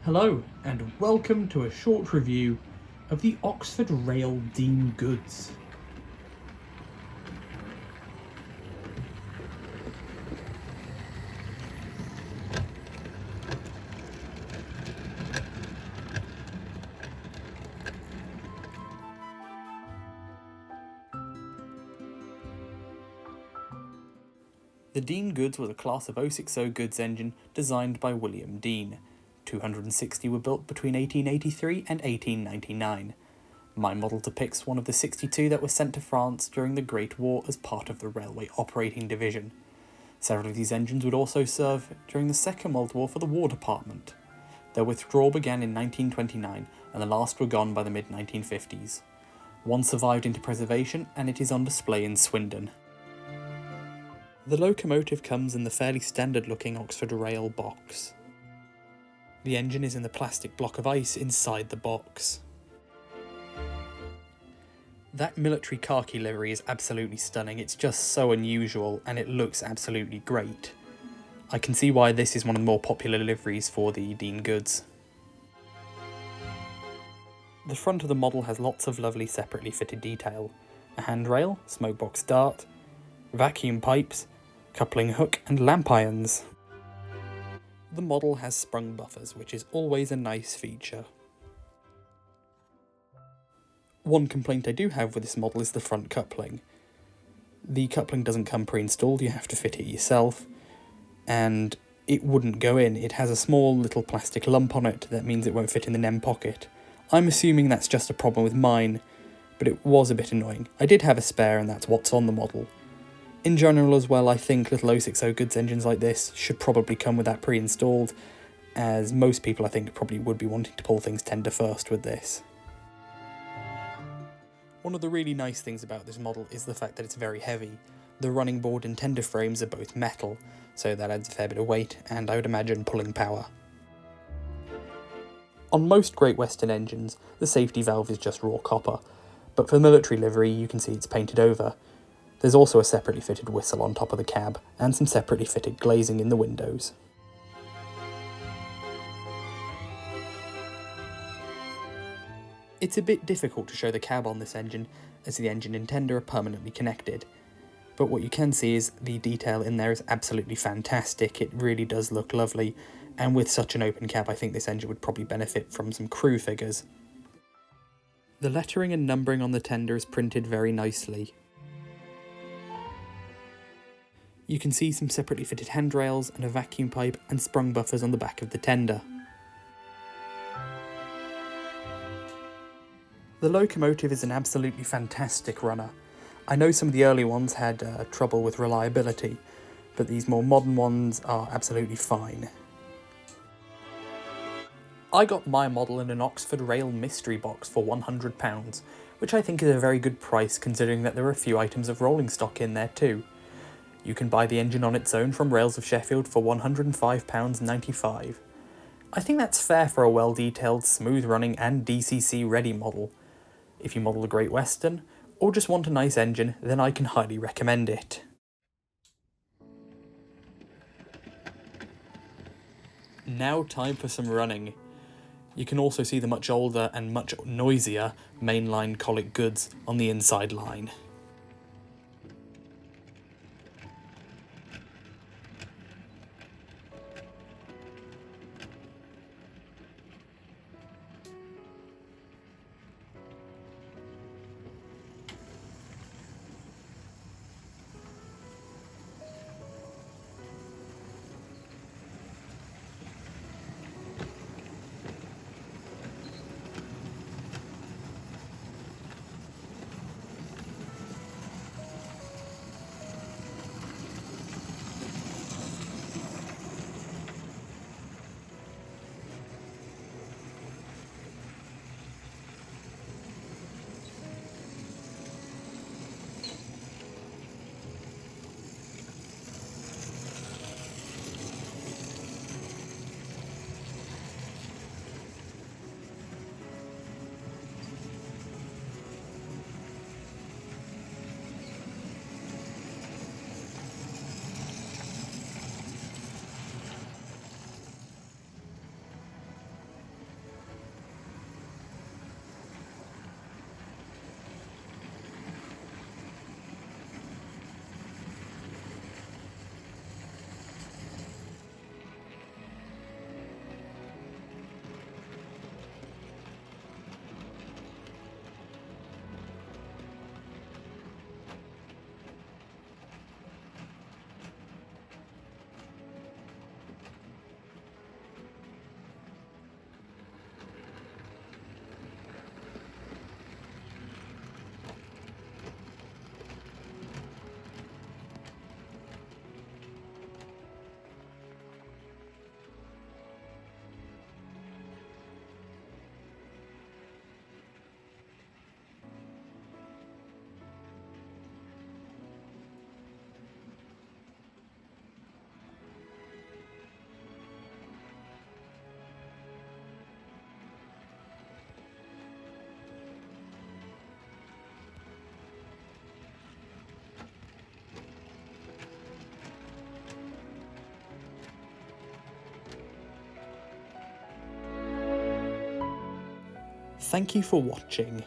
Hello, and welcome to a short review of the Oxford Rail Dean Goods. The Dean Goods was a class of 060 goods engine designed by William Dean. 260 were built between 1883 and 1899. My model depicts one of the 62 that were sent to France during the Great War as part of the Railway Operating Division. Several of these engines would also serve during the Second World War for the War Department. Their withdrawal began in 1929 and the last were gone by the mid-1950s. One survived into preservation and it is on display in Swindon. The locomotive comes in the fairly standard looking Oxford Rail box. The engine is in the plastic block of ice inside the box. That military khaki livery is absolutely stunning, it's just so unusual and it looks absolutely great. I can see why this is one of the more popular liveries for the Dean Goods. The front of the model has lots of lovely separately fitted detail. A handrail, smokebox dart, vacuum pipes, coupling hook and lamp irons. The model has sprung buffers, which is always a nice feature. One complaint I do have with this model is the front coupling. The coupling doesn't come pre-installed, you have to fit it yourself, and it wouldn't go in. It has a small little plastic lump on it that means it won't fit in the NEM pocket. I'm assuming that's just a problem with mine, but it was a bit annoying. I did have a spare and that's what's on the model. In general as well, I think little 060 goods engines like this should probably come with that pre-installed, as most people I think probably would be wanting to pull things tender first with this. One of the really nice things about this model is the fact that it's very heavy. The running board and tender frames are both metal, so that adds a fair bit of weight and I would imagine pulling power. On most Great Western engines, the safety valve is just raw copper, but for military livery you can see it's painted over. There's also a separately fitted whistle on top of the cab, and some separately fitted glazing in the windows. It's a bit difficult to show the cab on this engine, as the engine and tender are permanently connected. But what you can see is the detail in there is absolutely fantastic, it really does look lovely, and with such an open cab I think this engine would probably benefit from some crew figures. The lettering and numbering on the tender is printed very nicely. You can see some separately fitted handrails and a vacuum pipe and sprung buffers on the back of the tender. The locomotive is an absolutely fantastic runner. I know some of the early ones had trouble with reliability, but these more modern ones are absolutely fine. I got my model in an Oxford Rail mystery box for £100, which I think is a very good price considering that there are a few items of rolling stock in there too. You can buy the engine on its own from Rails of Sheffield for £105.95. I think that's fair for a well-detailed, smooth-running and DCC-ready model. If you model a Great Western, or just want a nice engine, then I can highly recommend it. Now time for some running. You can also see the much older and much noisier mainline Colic Goods on the inside line. Thank you for watching.